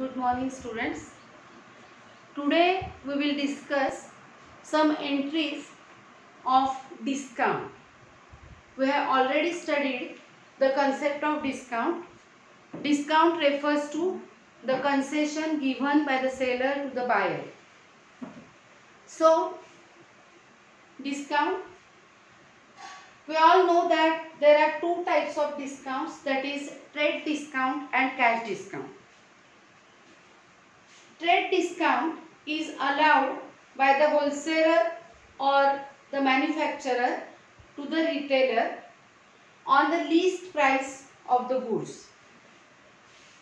Good morning, students. Today we will discuss some entries of discount. We have already studied the concept of discount. Discount refers to the concession given by the seller to the buyer. So, discount. We all know that there are two types of discounts, that is trade discount and cash discount. Trade discount is allowed by the wholesaler or the manufacturer to the retailer on the list price of the goods.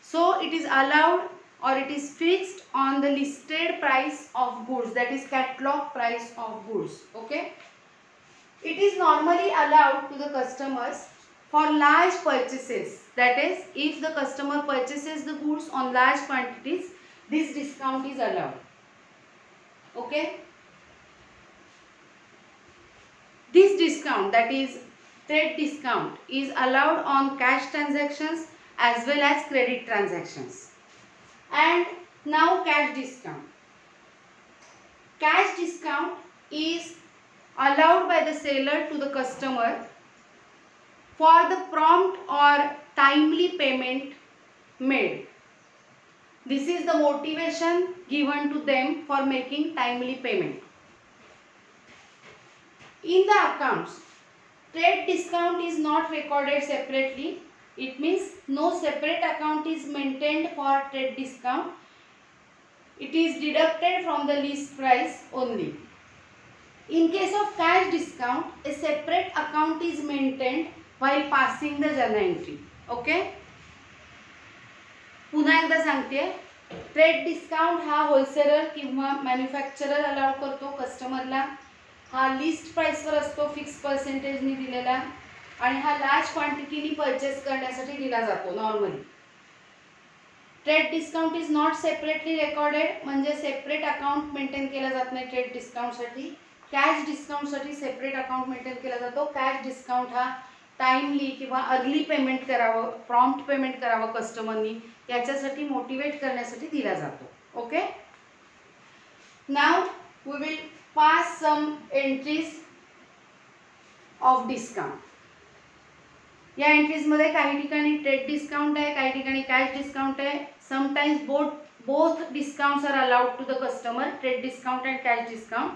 So it is allowed or it is fixed on the listed price of goods, that is catalog price of goods. Okay. It is normally allowed to the customers for large purchases, that is if the customer purchases the goods on large quantities, this discount is allowed. Okay. This discount, that is trade discount, is allowed on cash transactions as well as credit transactions. And now cash discount. Cash discount is allowed by the seller to the customer for the prompt or timely payment made. This is the motivation given to them for making timely payment. In the accounts, trade discount is not recorded separately. It means no separate account is maintained for trade discount. It is deducted from the list price only. In case of cash discount, a separate account is maintained while passing the journal entry. Okay? पुन्हा एकदा सांगते, trade discount हा wholesaler किंवा manufacturer allow करतो कस्टमरला. हा list प्राइसवर असतो, fix पर्सेंटेजनी दिलेला, आणि हा लार्ज क्वांटिटीनी परचेस करण्यासाठी दिला जातो normally. Trade discount is not separately recorded, म्हणजे सेपरेट अकाउंट मेंटेन केला जात नाही ट्रेड डिस्काउंटसाठी. कॅश डिस्काउंटसाठी सेपरेट अकाउंट मेंटेन केला जातो. कॅश डिस्काउंट हा टाइमली किंवा अर्ली पेमेंट करावं, प्रॉम्प्ट पेमेंट करावं कस्टमरनी, याच्यासाठी मोटिवेट करण्यासाठी दिला जातो. Okay. Now we will pass some entries of discount. या एंट्रीज मध्ये काही ठिकाणी ट्रेड डिस्काउंट आहे, काही ठिकाणी कॅश डिस्काउंट आहे. Sometimes both discounts are allowed to the customer, trade discount and cash discount.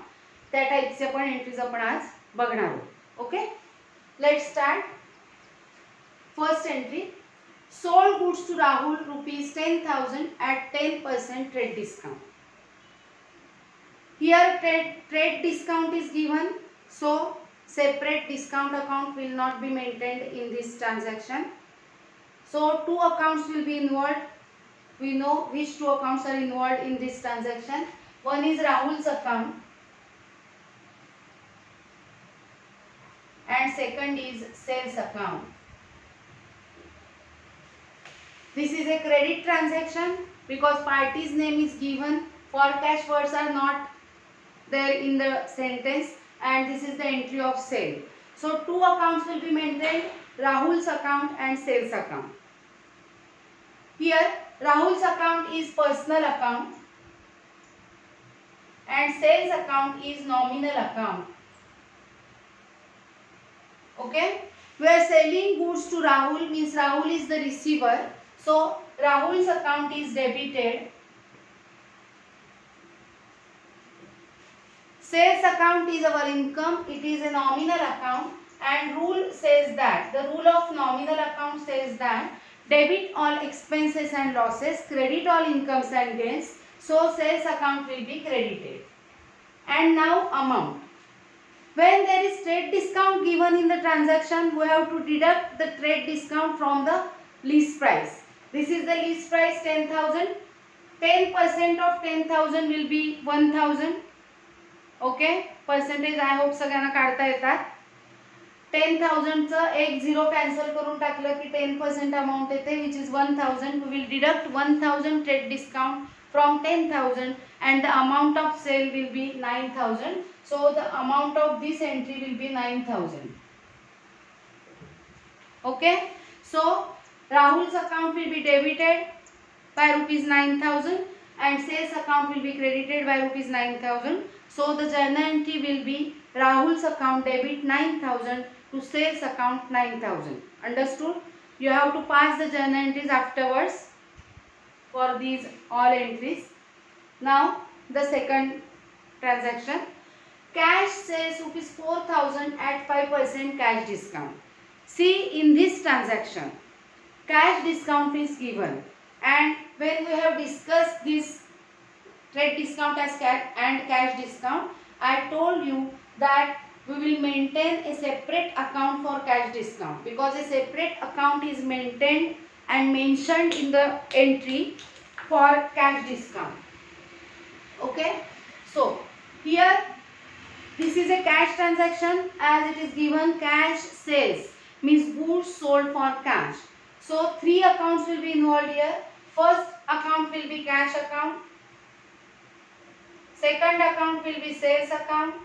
त्या टाइपचे पण एंट्रीज आपण आज बघणार आहोत. Okay. Let's start. First entry, sold goods to Rahul rupees 10,000 at 10% trade discount. Here trade discount is given, so separate discount account will not be maintained in this transaction. So two accounts will be involved. We know which two accounts are involved in this transaction. One is Rahul's account and second is sales account. This is a credit transaction because party's name is given. For cash words are not there in the sentence, and this is the entry of sale. So two accounts will be maintained, Rahul's account and sales account. Here Rahul's account is personal account and sales account is nominal account. Okay. We are selling goods to Rahul, means Rahul is the receiver. So Rahul's account is debited. Sales account is our income. It is a nominal account, and rule says that the rule of nominal account says that debit all expenses and losses, credit all incomes and gains. So sales account will be credited. And now amount. When there is trade discount given in the transaction, we have to deduct the trade discount from the list price. This is the list price 10,000. 10% of 10,000 will be 1,000. Okay. Percentage I hope सगळ्यांना काढता येतात. 10,000 चं एक zero cancel करून टाकलं की 10% amount येते, which is 1,000. We will deduct 1,000 trade discount from 10,000 and the amount of sale will be 9,000. So the amount of this entry will be 9,000. Okay. So Rahul's account will be debited by rupees 9,000 and sales account will be credited by rupees 9,000. So the journal entry will be Rahul's account debit 9,000 to sales account 9,000. Understood? You have to pass the journal entries afterwards for these all entries. Now the second transaction, cash sales rupees 4,000 at 5% cash discount. See, in this transaction cash discount is given, and when we have discussed this trade discount as cash discount, I told you that we will maintain a separate account for cash discount, because a separate account is maintained and mentioned in the entry for cash discount. Okay, so here this is a cash transaction, as it is given cash sales means goods sold for cash. So three accounts will be involved here. First account will be cash account, second account will be sales account.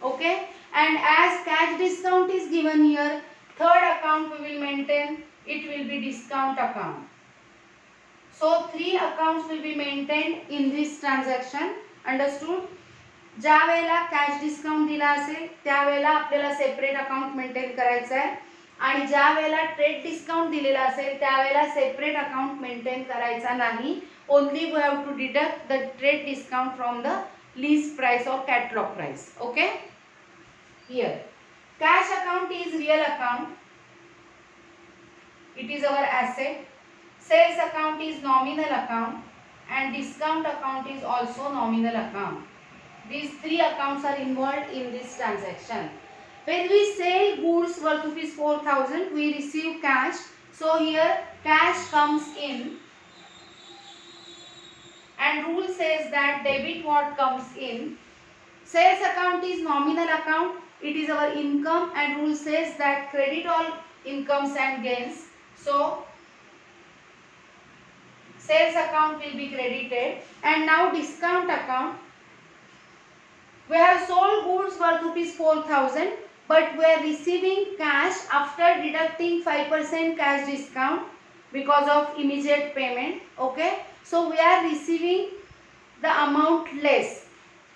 Okay, and as cash discount is given here, third account we will maintain, it will be discount account. So three accounts will be maintained in this transaction. Understood? ज्या वेळेला cash discount दिला असेल त्यावेळेला आपल्याला separate account maintain करायचं आहे, आणि ज्या वेळेला ट्रेड डिस्काउंट दिलेला असेल त्यावेळेला सेपरेट अकाउंट मेंटेन करायचा नाही. Only we have to deduct the trade discount from the list price और catalogue price. Okay, here cash account is real account, it is our asset. Sales account is nominal account and discount account is also nominal account. These three accounts are involved in this transaction. When we sell goods worth rupees 4,000, we receive cash. So here cash comes in, and rule says that debit what comes in. Sales account is nominal account, it is our income, and rule says that credit all incomes and gains. So sales account will be credited. And now discount account, we have sold goods worth rupees 4,000, but we are receiving cash after deducting 5% cash discount because of immediate payment. Okay, so we are receiving the amount less,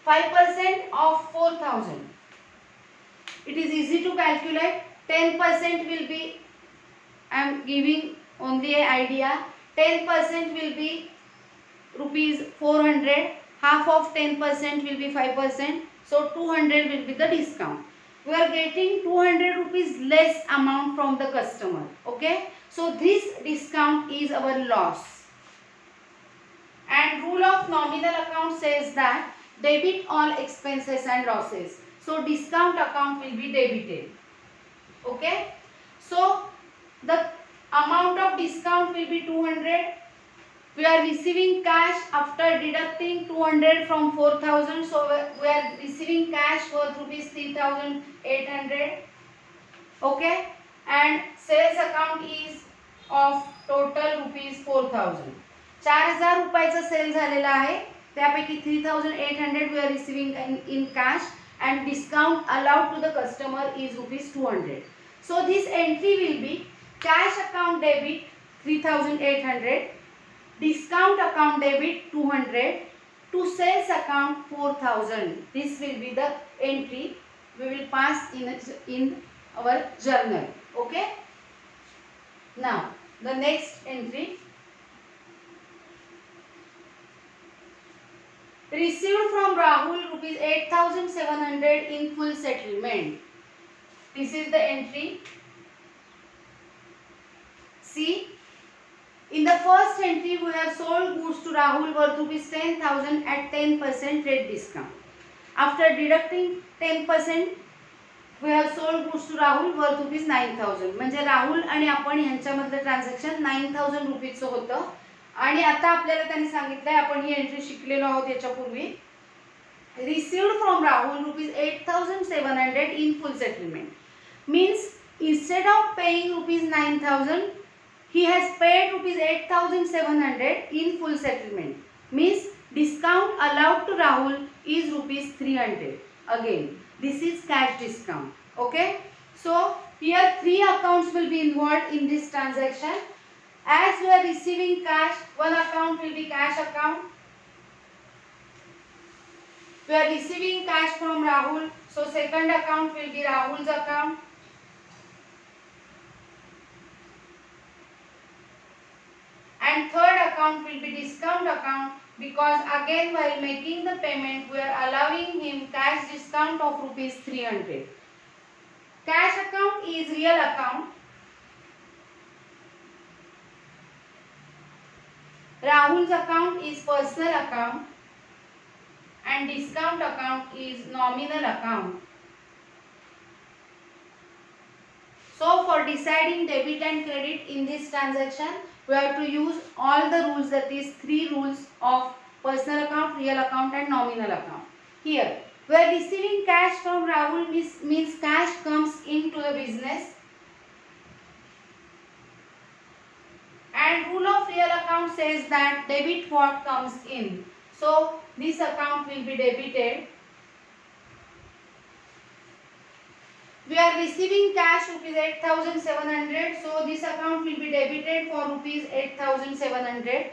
5% of 4,000. It is easy to calculate. 10% will be, I am giving only an idea, 10% will be rupees 400, half of 10% will be 5%, so 200 will be the discount. We are getting 200 rupees less amount from the customer. Okay, so this discount is our loss. And rule of nominal account says that debit all expenses and losses, so discount account will be debited. Okay, so the amount of discount will be 200. We are receiving cash after deducting 200 from 4,000, so we are receiving cash worth rupees 3,800. Okay, and sales account is of total rupees 4,000. 4,000 रुपयाचा cell झालेला आहे, त्यापैकी 3,800 we are receiving in cash, and discount allowed to the customer is rupees 200. So this entry will be cash account debit 3,800, discount account debit 200, to sales account 4,000. This will be the entry we will pass in our journal. Okay, now the next entry, received from Rahul rupees 8,700 in full settlement. This is the entry. See, in the first entry we have sold goods to Rahul worth rupees 10,000 at 10% trade discount. After deducting 10%, we have sold goods to Rahul worth rupees 9,000. म्हणजे राहुल आणि आपण यांच्यामधलं transaction 9,000 रुपीजचं होतं, आणि आता आपल्याला त्यांनी सांगितलंय, आपण ही एंट्री शिकलेलो आहोत याच्यापूर्वी. Received from Rahul rupees 8,700 in full settlement means instead of paying rupees 9,000, he has paid rupees 8,700 in full settlement. Means discount allowed to Rahul is rupees 300. Again, this is cash discount. Okay, so here three accounts will be involved in this transaction. As we are receiving cash, one account will be cash account. We are receiving cash from Rahul, so second account will be Rahul's account. And third account will be discount account, because again while making the payment we are allowing him cash discount of rupees 300. Cash account is real account. Rahul's account is personal account and discount account is nominal account. So for deciding debit and credit in this transaction, we have to use all the rules, that is 3 rules of personal account, real account and nominal account. Here, we are receiving cash from Rahul, means cash comes into the business. And rule of real account says that debit what comes in. So this account will be debited. We are receiving cash rupees 8,700. So this account will be debited for rupees 8,700.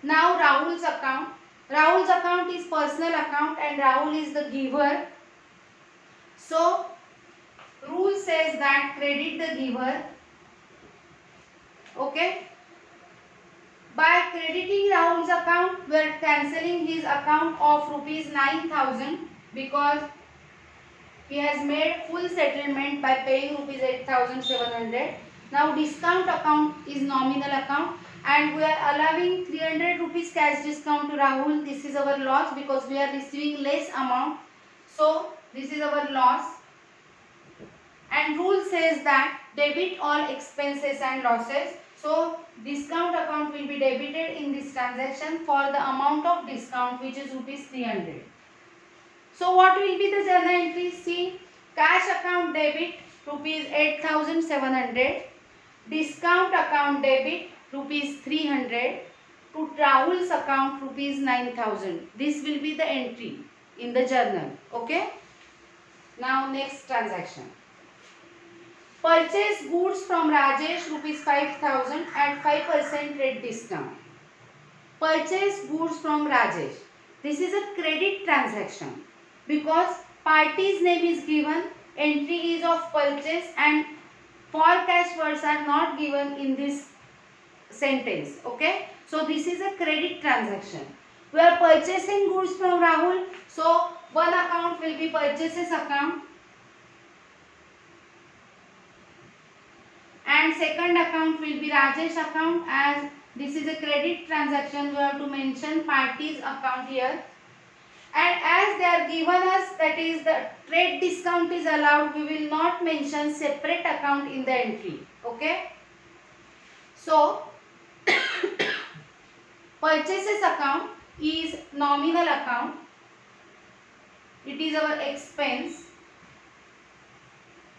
Now Rahul's account. Rahul's account is personal account and Rahul is the giver. So rule says that credit the giver. Okay. By crediting Rahul's account, we are cancelling his account of rupees 9,000 because he has made full settlement by paying rupees 8,700. Now discount account is nominal account and we are allowing 300 rupees cash discount to Rahul. This is our loss because we are receiving less amount. So this is our loss. And rule says that debit all expenses and losses. So discount account will be debited in this transaction for the amount of discount, which is rupees 300. So what will be the journal entry? See, cash account debit rupees 8,700, discount account debit rupees 300, to Rahul's account rupees 9,000. This will be the entry in the journal. Okay. Now next transaction. Purchase goods from Rajesh rupees 5,000 at 5% rate discount. Purchase goods from Rajesh. This is a credit transaction because party's name is given, entry is of purchase and for cash words are not given in this sentence. Okay. So this is a credit transaction. We are purchasing goods from Rahul. So one account will be purchases account. And second account will be Rajesh account. As this is a credit transaction, we have to mention party's account here. And as they are given us, that is the trade discount is allowed, we will not mention separate account in the entry. Okay. So purchases account is nominal account. It is our expense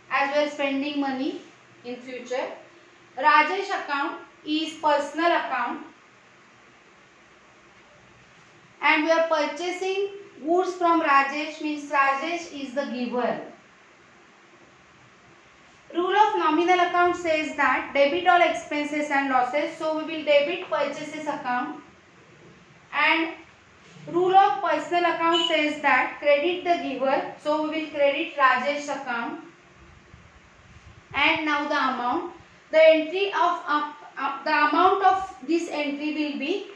as we are spending money in future. Rajesh account is personal account and we are purchasing goods from Rajesh, means Rajesh is the giver. Rule of nominal account says that debit all expenses and losses. So we will debit purchases account. And rule of personal account says that credit the giver. So we will credit Rajesh account. And now the amount. The entry of the amount of this entry will be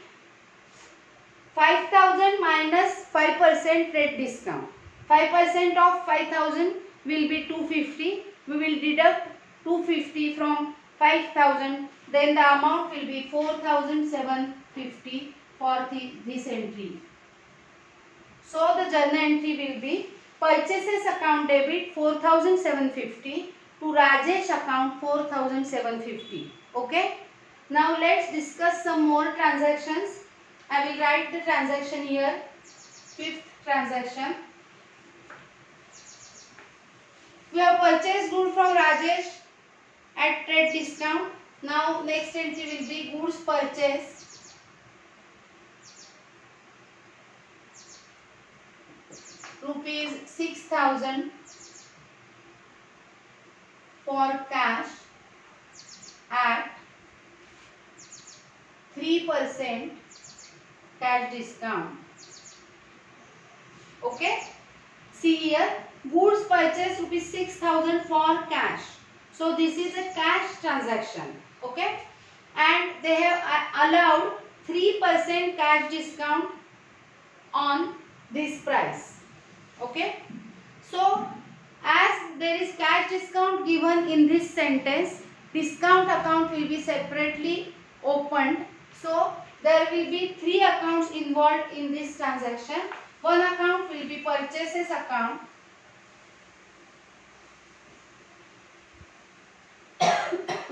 5,000 minus 5% rate discount. 5% of 5,000 will be 250. We will deduct 250 from 5,000. Then the amount will be 4,750 for this entry. So the journal entry will be purchases account debit 4,750 to Rajesh account 4,750. Okay. Now let's discuss some more transactions. I will write the transaction here. Fifth transaction. We have purchased goods from Rajesh at trade discount. Now next entry will be goods purchased rupees 6,000 for cash at 3% cash discount. Okay. See here, goods purchase rupees 6,000 for cash. So this is a cash transaction. Okay. And they have allowed 3% cash discount on this price. Okay. So as there is cash discount given in this sentence, discount account will be separately opened. So there will be 3 accounts involved in this transaction. One account will be purchases account.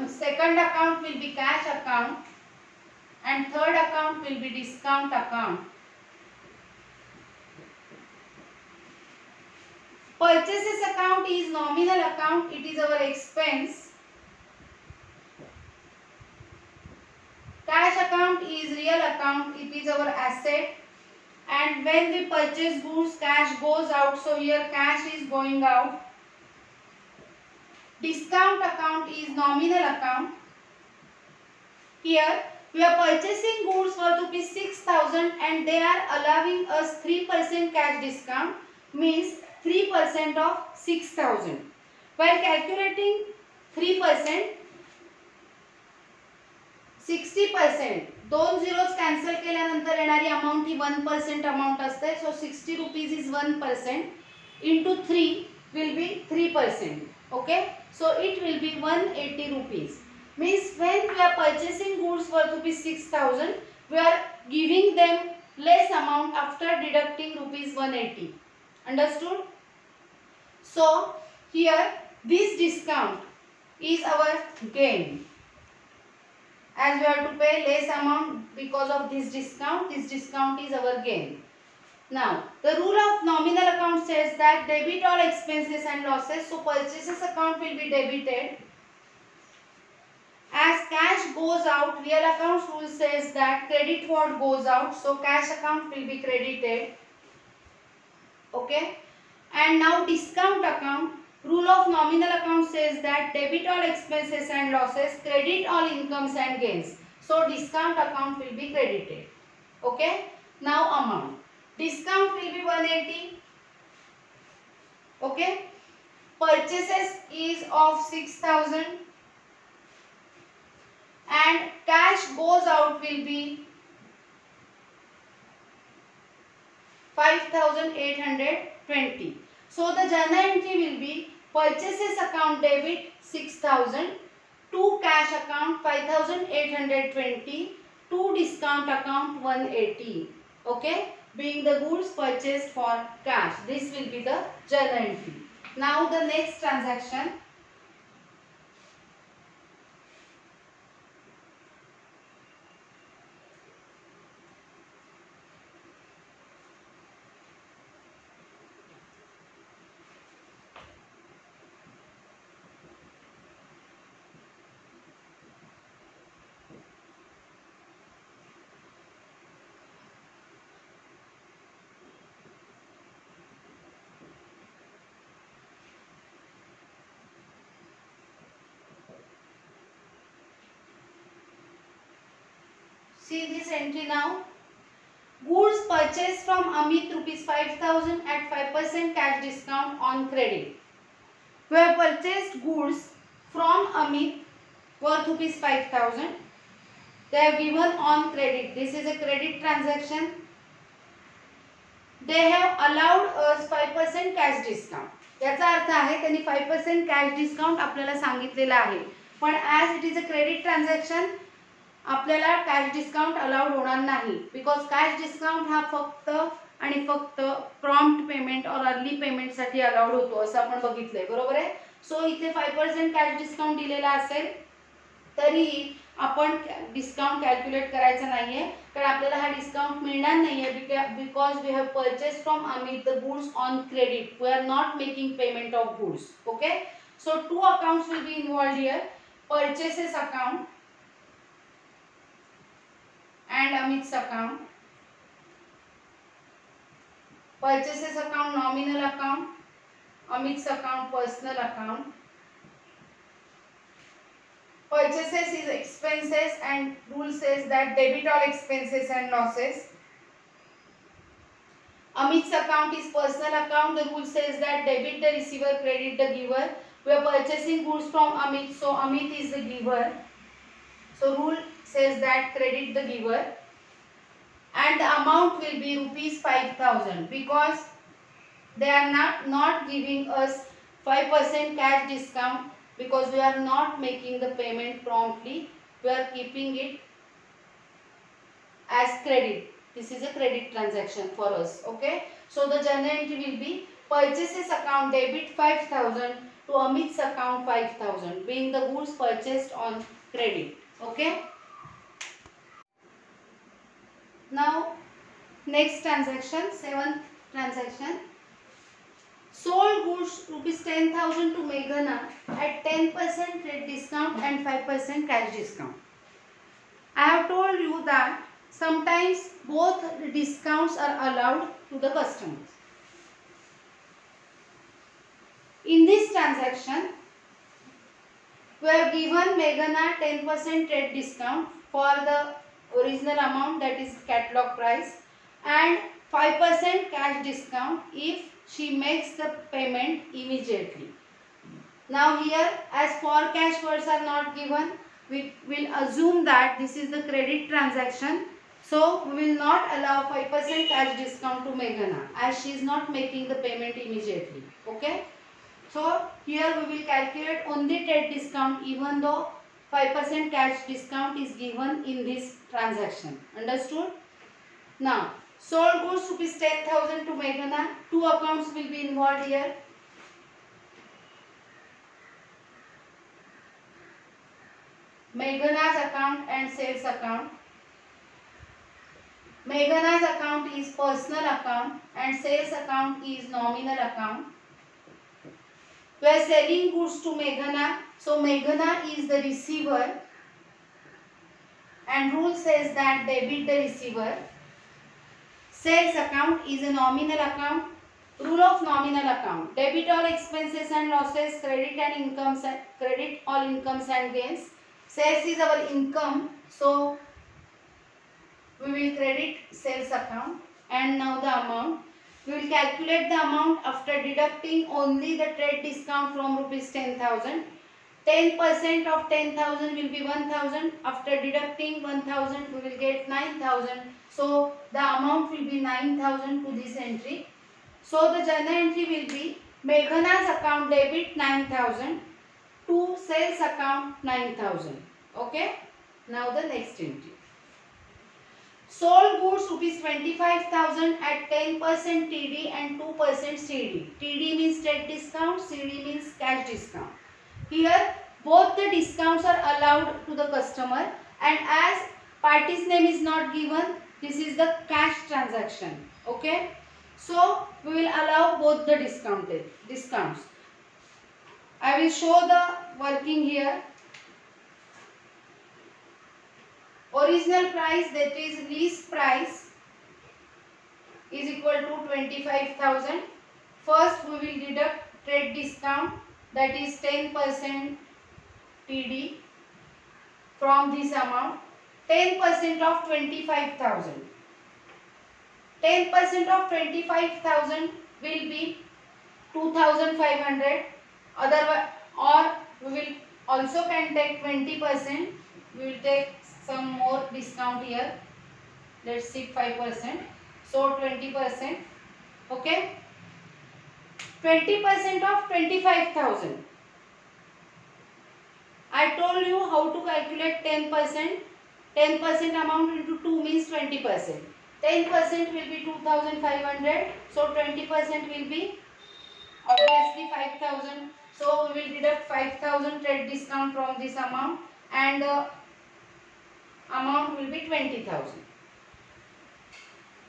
Second account will be cash account. And third account will be discount account. Purchases account is nominal account. It is our expense. Cash account is real account. It is our asset. And when we purchase goods, cash goes out. So here cash is going out. Discount account is nominal account. Here we are purchasing goods for rupees 6,000 and they are allowing us 3% cash discount, means 3% of 6,000. While calculating 3%, 60%, दोन zeros cancel केल्यानंतर येणारी amount ही 1% amount असते. So 60 rupees is 1% into 3 will be 3%. Okay. So it will be 180 rupees. Means when we are purchasing goods for rupees 6,000, we are giving them less amount after deducting rupees 180. Understood? So here this discount is our gain. As we have to pay less amount because of this discount is our gain. Now, the rule of nominal account says that debit all expenses and losses. So purchases account will be debited. As cash goes out, real accounts rule says that credit what goes out. So cash account will be credited. Okay. And now discount account. Rule of nominal account says that debit all expenses and losses, credit all incomes and gains. So discount account will be credited. Okay. Now amount. Discount will be 180. Okay. Purchases is of 6,000. And cash goes out will be 5,820. So the journal entry will be purchases account debit 6,000, to cash account 5,820, to discount account 180. Okay, being the goods purchased for cash. This will be the journal entry. Now the next transaction. See this entry now. Goods purchased from Amit rupees 5,000 at 5% cash discount on credit. We have purchased goods from Amit worth rupees 5,000. They have given on credit. This is a credit transaction. They have allowed us 5% cash discount. याचा अर्थ आहे त्यांनी 5% cash discount आपल्याला सांगितलेला आहे. पण as it is a credit transaction, आपल्याला cash discount allowed होणार नाही. बिकॉज कॅश डिस्काउंट हा फक्त आणि फक्त प्रॉम्प्ट पेमेंट और अर्ली पेमेंट साठी अलाउड होतो असं आपण बघितलंय. बरोबर आहे. सो इथे 5% कॅश डिस्काउंट दिलेला असेल तरी आपण डिस्काउंट कॅल्क्युलेट करायचं नाहीये, कारण आपल्याला हा डिस्काउंट मिळणार नाहीये because we have purchased from Amit the goods on credit. We are not making payment of goods. Okay. So 2 accounts will be involved here. Purchases account and Amit's account. Purchases account nominal account, Amit's account personal account. purchases is expenses and rule says that debit all expenses and losses. Amit's account is personal account. The rule says that debit the receiver, credit the giver. We are purchasing goods from Amit, so Amit is the giver. So rule says that credit the giver, and the amount will be rupees 5,000 because they are not giving us 5% cash discount because we are not making the payment promptly. We are keeping it as credit. This is a credit transaction for us. Okay. So the journal entry will be purchases account debit 5,000 to Amit's account 5,000, being the goods purchased on credit. Okay. Now next transaction, 7th transaction. Sold goods rupees 10,000 to Meghana at 10% trade discount and 5% cash discount. I have told you that sometimes both discounts are allowed to the customers. In this transaction, we have given Meghana 10% trade discount for the original amount, that is catalog price, and 5% cash discount if she makes the payment immediately. Now here, as for cash words are not given, we will assume that this is the credit transaction. So we will not allow 5% cash discount to Meghana as she is not making the payment immediately. Okay. So here we will calculate only trade discount even though 5% cash discount is given in this transaction. Understood? Now, sold goods rupees 10,000 to Meghana. Two accounts will be involved here. Meghana's account and sales account. Meghana's account is personal account and sales account is nominal account. We are selling goods to Meghana. So Meghana is the receiver and rule says that debit the receiver. Sales account is a nominal account. Rule of nominal account: debit all expenses and losses, credit all incomes and gains. Sales is our income, so we will credit sales account. And now the amount. We will calculate the amount after deducting only the trade discount from rupees 10,000. 10% of 10,000 will be 1,000. After deducting 1,000, we will get 9,000. So the amount will be 9,000 to this entry. So the journal entry will be Meghana's account debit 9,000 to sales account 9,000. Okay. Now the next entry. Sold goods rupees 25,000 at 10% TD and 2% CD. TD means trade discount, CD means cash discount. Here both the discounts are allowed to the customer, and as party's name is not given, this is the cash transaction. Okay. So we will allow both the discounts. I will show the working here. Original price, that is list price, is equal to 25,000. First we will deduct trade discount, that is 10% TD from this amount. 10% of 25,000. 10% of 25,000 will be 2,500. Otherwise, or we will also can take 20%. We will take some more discount here. Let's see 5%. So 20%. Okay. 20% of 25,000. I told you how to calculate 10%. 10% amount into 2 means 20%. 10% will be 2,500. So 20% will be obviously 5,000. So we will deduct 5,000 trade discount from this amount, and the amount will be 20,000.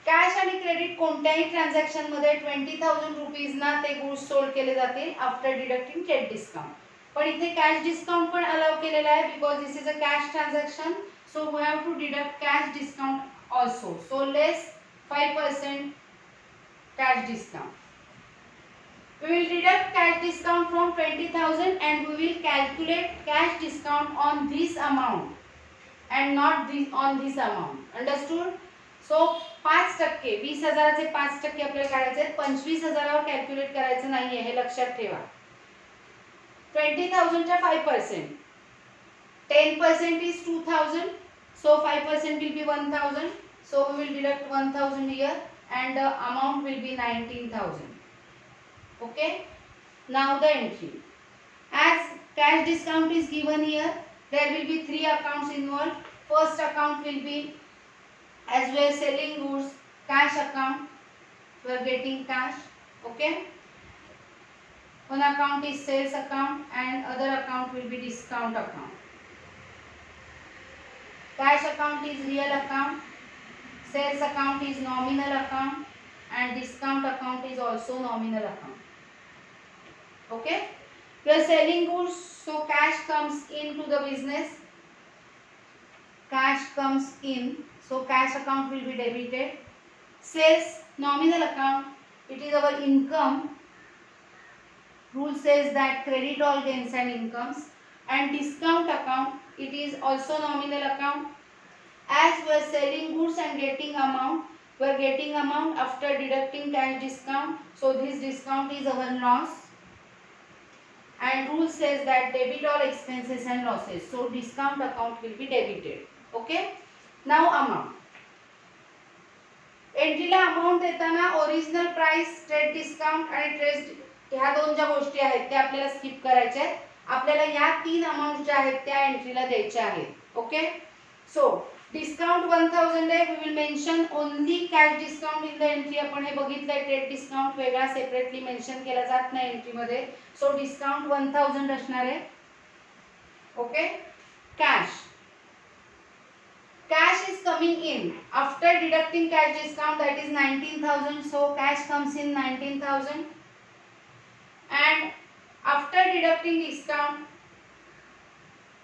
Cash आणि credit कोणत्याही transaction मध्ये 20,000 rupees ना ते goods sold केले जातील after deducting trade discount. पण इथे cash discount पण अलाउ केलेला आहे because this is a cash transaction. So we have to deduct cash discount also. So less 5% cash discount. We will deduct cash discount from 20,000 and we will calculate cash discount on this amount and not this on this amount. Understood? So 5% 20,000चे 5% आपल्याला काढायचे आहेत. 25,000वर calculate करायचं नाहीये हे लक्षात ठेवा. 20,000च्या 5%. 10% is 2,000. So 5% will be 1,000. So we will deduct 1,000 here and the amount will be 19,000. Okay. Now the entry. As cash discount is given here, there will be 3 accounts involved. First account will be as we are selling goods, cash account. We are getting cash. Okay. One account is sales account and other account will be discount account. Cash account is real account, sales account is nominal account and discount account is also nominal account. Okay. We are selling goods, so cash comes into the business. Cash comes in, so cash account will be debited. Sales nominal account, it is our income. Rule says that credit all gains and incomes. And discount account, it is also nominal account. As we are selling goods and getting amount, we are getting amount after deducting cash discount. So this discount is our loss. And rule says that debit all expenses and losses. So discount account will be debited. Okay. Now amount. एंट्रीला amount देताना original price, trade discount आणि trade ह्या दोन ज्या गोष्टी आहेत त्या आपल्याला स्किप करायच्या आहेत. आपल्याला या 3 अमाउंट ज्या आहेत त्या एंट्रीला द्यायच्या आहेत. ओके. सो डिस्काउंट 1,000 आहे. We will mention only cash discount in the entry. आपण हे बघितलंय, ट्रेड डिस्काउंट वेगळा सेपरेटली मेन्शन केला जात नाही एंट्री मध्ये. सो डिस्काउंट 1,000 असणार आहे. Okay. Cash, cash is coming in after deducting cash discount, that is 19,000. So cash comes in 19,000 and after deducting discount,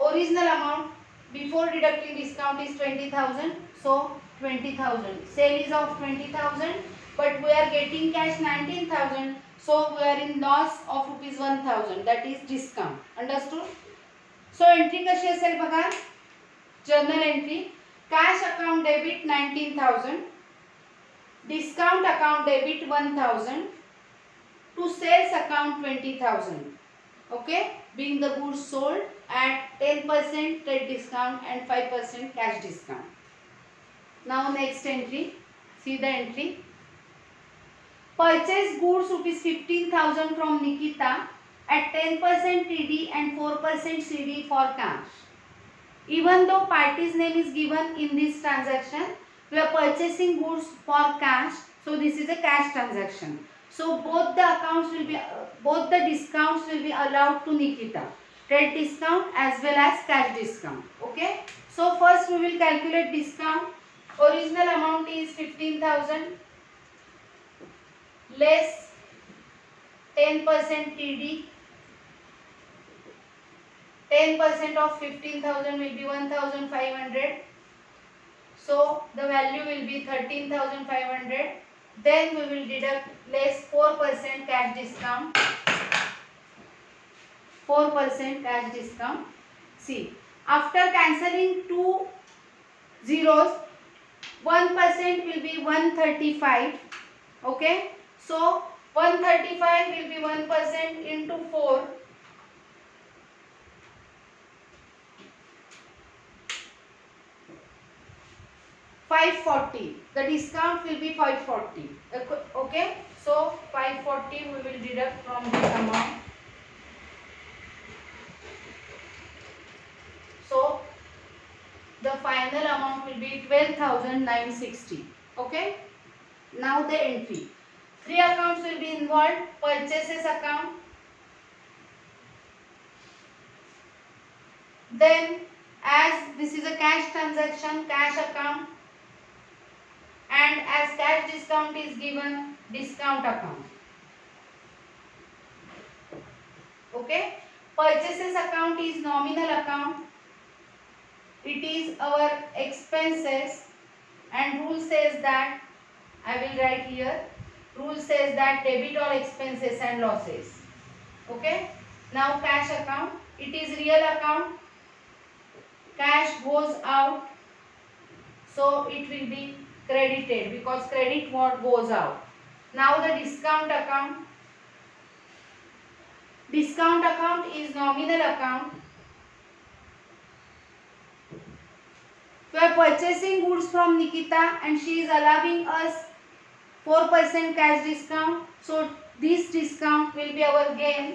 original amount before deducting discount is 20,000. So 20,000. Sale is of 20,000 but we are getting cash 19,000. So we are in loss of rupees 1,000, that is discount. Understood? So entry कशी असेल बघा. Journal entry. Cash account debit 19,000, discount account debit 1,000, to sales account 20,000. Okay, being the goods sold at 10% trade discount and 5% cash discount. Now next entry, see the entry. Purchase goods rupees 15,000 from Nikita at 10% TD and 4% CD for cash. Even though party's name is given in this transaction, we are purchasing goods for cash, so this is a cash transaction. So both the accounts will be, both the discounts will be allowed to Nikita, trade discount as well as cash discount. Okay. So first we will calculate discount. Original amount is 15,000 less 10% TD. 10% of 15,000 will be 1,500. So the value will be 13,500. Then we will deduct less 4% cash discount. 4% cash discount. See, after cancelling 2 zeros, 1% will be 135. Okay. So 135 will be 1% into 4. 540. The discount will be 540. Okay. So 540 we will deduct from this amount. So the final amount will be 12,960. Okay. Now the entry. 3 accounts will be involved. Purchases account. Then as this is a cash transaction, cash account. And as cash discount is given, discount account. Okay. Purchases account is nominal account. It is our expenses and rule says that, I will write here, rule says that debit all expenses and losses. Okay, now cash account, it is real account, cash goes out, so it will be credited because credit what goes out. Now the discount account is nominal account. We are purchasing goods from Nikita and she is allowing us 4% cash discount. So this discount will be our gain.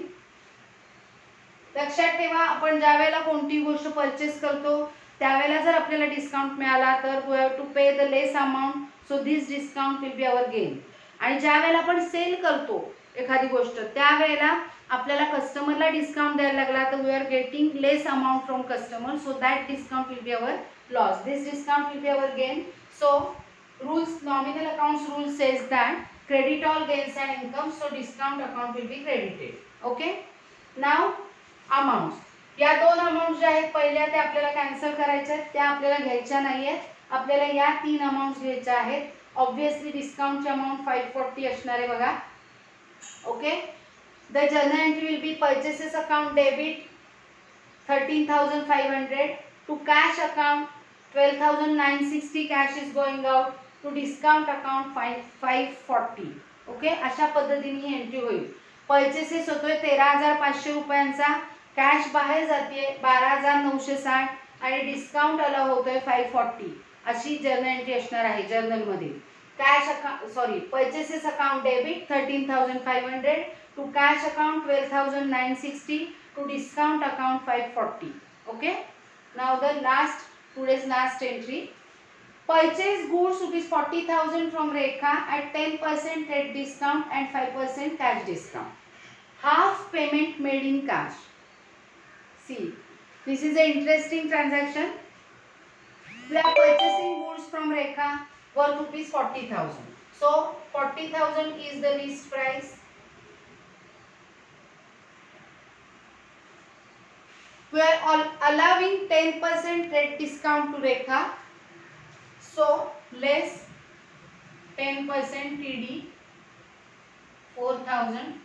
लक्षात ठेवा, आपण ज्या वेळेला कोणती गोष्ट purchase करतो त्यावेळेला जर आपल्याला डिस्काउंट मिळाला तर वी हॅव टू पे the less amount, so this discount will be our gain. आणि ज्या वेळेला आपण सेल करतो एखादी गोष्ट त्यावेळेला आपल्याला कस्टमरला डिस्काउंट द्यायला लागला तर we are getting less amount from customer, so that discount will be our loss. This discount will be our gain. So rules, nominal accounts rule says that credit all gains and income, so discount account will be credited. Okay, now amounts. या दोन amount ज्या आहेत पहिल्या त्या आपल्याला cancel करायच्या आहेत, त्या आपल्याला घ्यायच्या नाहीयेत. आपल्याला या तीन अमाउंट्स घ्यायच्या आहेत. ऑब्वियसली डिस्काउंटची अमाउंट 540 असणार आहे बघा. Okay, the journal entry will be purchases account debit 13,500 to cash account 12,960 cash is going out to discount account 540. Okay, अशा पद्धतीने ही एंट्री होईल. परचेसेस होतोय 13,500 रुपयांचा, कॅश बाहेर जाते 12,960 आणि डिस्काउंट अलाव होतोय 540. अशी जर्नल एंट्री असणार आहे जर्नल मध्ये. Cash account purchases account debit 13,500 to cash account 12,960 to discount account 540. Okay, now the last today's last entry. Purchase goods rupees 40,000 from Rekha at 10% trade discount and 5% cash discount. Half payment made in cash. See, this is an interesting transaction. We are purchasing goods from Rekha worth rupees 40,000. So 40,000 is the list price. We are allowing 10% trade discount to Rekha, so less 10% TD 4,000.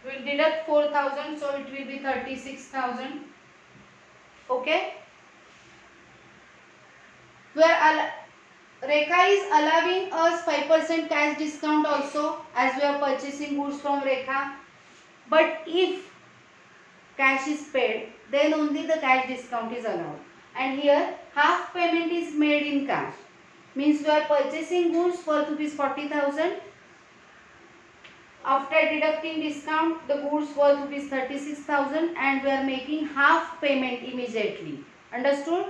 We will deduct 4,000, so it will be 36,000. Okay. Rekha is allowing us 5% cash discount also as we are purchasing goods from Rekha. But if cash is paid, then only the cash discount is allowed. And here half payment is made in cash, means we are purchasing goods for rupees 40,000. After deducting discount, the goods worth rupees 36,000 and we are making half payment immediately. Understood?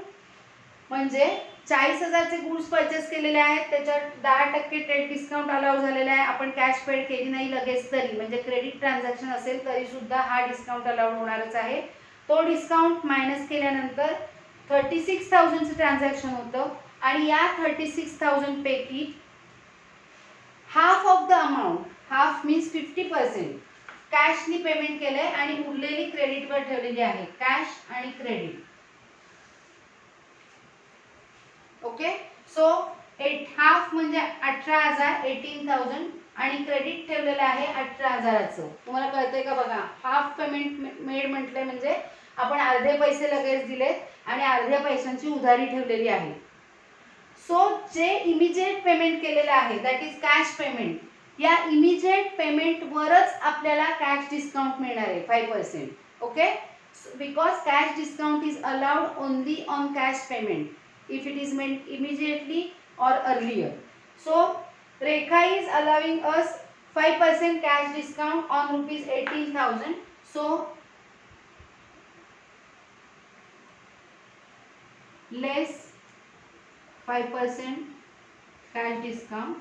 म्हणजे 40,000 चे goods purchase केलेले आहेत, त्याच्यात 10% trade discount allow झालेला आहे. आपण cash paid केली नाही लगेच तरी, म्हणजे क्रेडिट ट्रान्झॅक्शन असेल तरी सुद्धा हा डिस्काउंट अलाउड होणारच आहे. तो डिस्काउंट मायनस केल्यानंतर 36,000 चे ट्रान्झॅक्शन होतं आणि या 36,000 पैकी half of the amount, half means 50% कॅशनी पेमेंट केलंय आणि उरलेली क्रेडिटवर ठेवलेली आहे, कॅश आणि क्रेडिट. ओके, सो हाफ म्हणजे 18,000 18,000 आणि क्रेडिट ठेवलेलं आहे 18,000चं. तुम्हाला कळतंय का बघा, हाफ पेमेंट मेड म्हटले म्हणजे आपण अर्धे पैसे लगेच दिलेत आणि अर्ध्या पैशांची उधारी ठेवलेली आहे. सो जे इमिजिएट पेमेंट केलेलं आहे दॅट इज कॅश पेमेंट, या इमिजिएट पेमेंट वरच आपल्याला कॅश डिस्काउंट मिळणार आहे 5%. Okay, because cash discount is allowed only on cash payment if it is made immediately or earlier. So Rekha is allowing us 5% cash discount on rupees 18,000. So less 5% cash discount.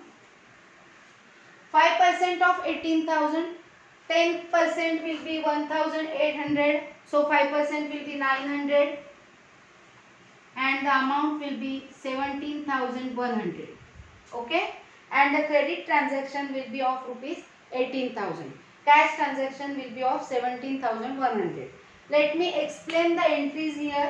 5% of 18,000, 10% will be 1,800. So 5% will be 900. And the amount will be 17,100. Okay, and the credit transaction will be of rupees 18,000. Cash transaction will be of 17,100. Let me explain the entries here.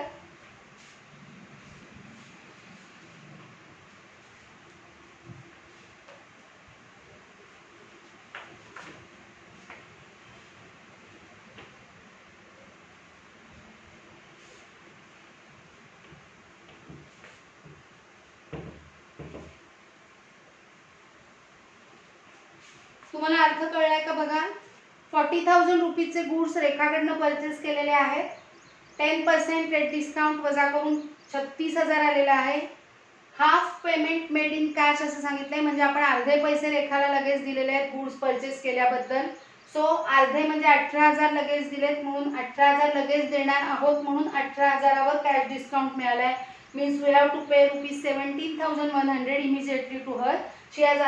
तुम्हाला अर्थ कळलाय का बघा. 40,000 रुपीजचे goods रेखाकडनं purchase केलेले आहेत. 10% trade discount वजा करून 36,000 आलेला आहे. Half payment made in cash असं सांगितलंय, म्हणजे आपण अर्धे पैसे रेखाला लगेच दिलेले आहेत गुड्स परचेस केल्याबद्दल. सो अर्धे म्हणजे 18,000 लगेच दिलेत म्हणून 18,000 लगेच देणार आहोत म्हणून 18,000वर कॅश डिस्काउंट मिळालाय. मीन्स वी हॅव टू पे ₹17,100 immediately to her. She has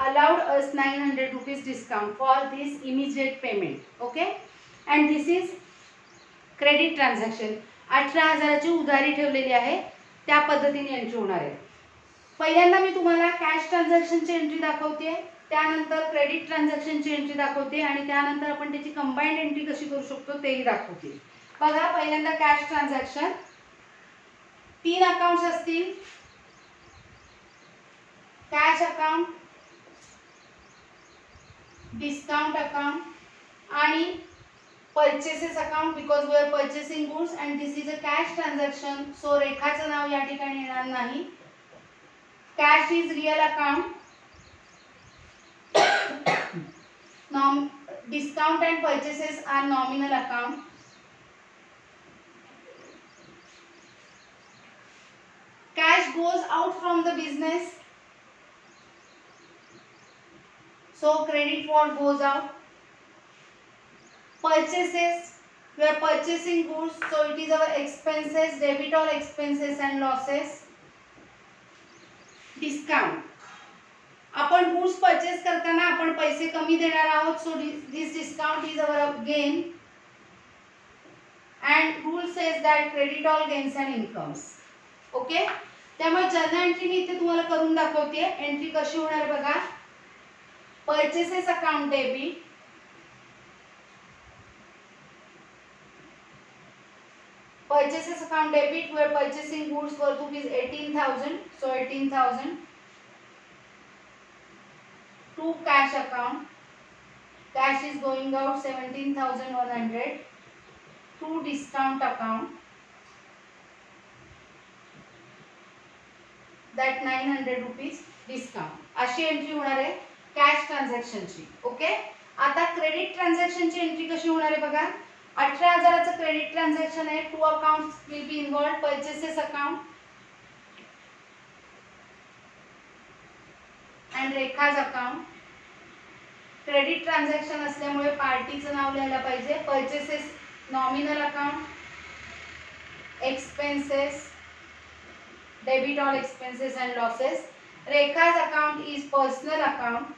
allowed us 900 rupees discount for this immediate payment. Okay, and this is credit transaction. 18,000ची उधारी ठेवलेली आहे, त्या पद्धतीने एंट्री होणार आहे. पहिल्यांदा मी तुम्हाला कॅश ट्रान्झॅक्शनची एंट्री दाखवते, त्यानंतर क्रेडिट ट्रान्झॅक्शनची एंट्री दाखवते आणि त्यानंतर आपण त्याची कंबाइंड एंट्री कशी करू शकतो तेही दाखवते. बघा, पहिल्यांदा कॅश ट्रान्झॅक्शन. 3 अकाउंट्स असतील, कॅश अकाउंट, डिस्काउंट अकाउंट आणि purchases account, because we are purchasing goods and this is a cash transaction. So रेखाचं नाव या ठिकाणी येणार नाही. Cash is real account. Discount and purchases are nominal account. Cash goes out from the business, so credit what goes out. Purchases, we are purchasing goods, so it is our expenses, debit all expenses and losses. Discount, आपण goods purchase करताना आपण पैसे कमी देणार आहोत, so this discount is our gain. And rule says that credit all gains and incomes. Okay, त्यामुळे journal entry मी इथे तुम्हाला करून दाखवते. एंट्री कशी होणार बघा. Purchases account debit, purchases account debit, we are purchasing goods worth ₹18,000, so 18,000. To cash account, cash is going out 17,100. To discount account, that 900 rupees discount. अशी entry होणार आहे कॅश ट्रान्झॅक्शनची. ओके, आता क्रेडिट ट्रान्झॅक्शनची एंट्री कशी होणार आहे बघा. 18,000चं क्रेडिट ट्रान्झॅक्शन आहे. 2 accounts will be involved. Purchases account and Rekha's account. Credit transaction असल्यामुळे पार्टीचं नाव लिहायला पाहिजे. Purchases nominal account, expenses, debit all expenses and losses. Rekha's account is personal account.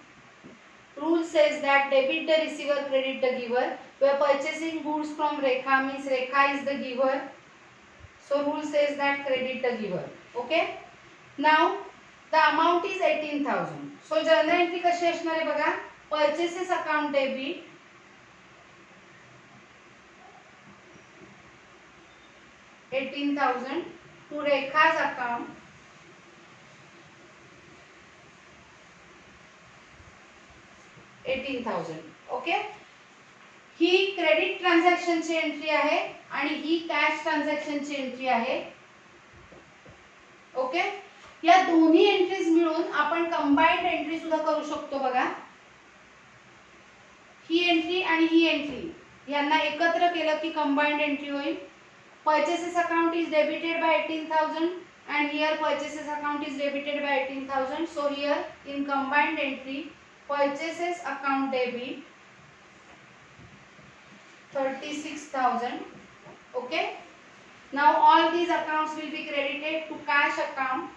Rule says that debit the receiver, credit the giver. We are purchasing goods from Rekha, means Rekha is the giver. So rule says that credit the giver. Okay. Now the amount is 18,000. So journal entry कशी असणार आहे बघा. Purchases account debit, $18,000 to Rekha's account, $18,000. Okay, ही credit ट्रान्झॅक्शनची entry आहे आणि ही cash ट्रान्झॅक्शनची एंट्री आहे. ओके, या दोन्ही एंट्रीज मिळून आपण कंबाइंड एंट्री सुद्धा करू शकतो बघा. ही एंट्री आणि ही एंट्री यांना एकत्र केलं की कंबाइंड एंट्री होईल. Purchases account is debited bye 18,000 and here purchases account is debited by 18,000. So here in combined entry, purchases account debit 36,000. Okay, now all these accounts will be credited to cash account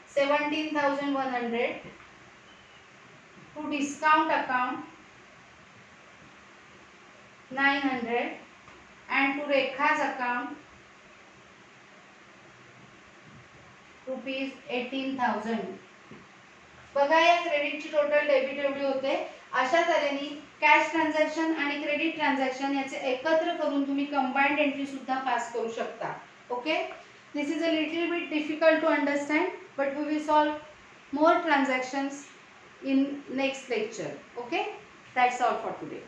17,100, to discount account 900 and to Rekha's account ₹18,000. बघा, या क्रेडिटची total debit एवढी होते. अशा तऱ्हेने cash transaction आणि credit transaction याचे एकत्र करून तुम्ही कंबाइंड एंट्री सुद्धा पास करू शकता. Okay, this is a little bit difficult to understand, but we will solve more transactions in next lecture. Okay, that's all for today.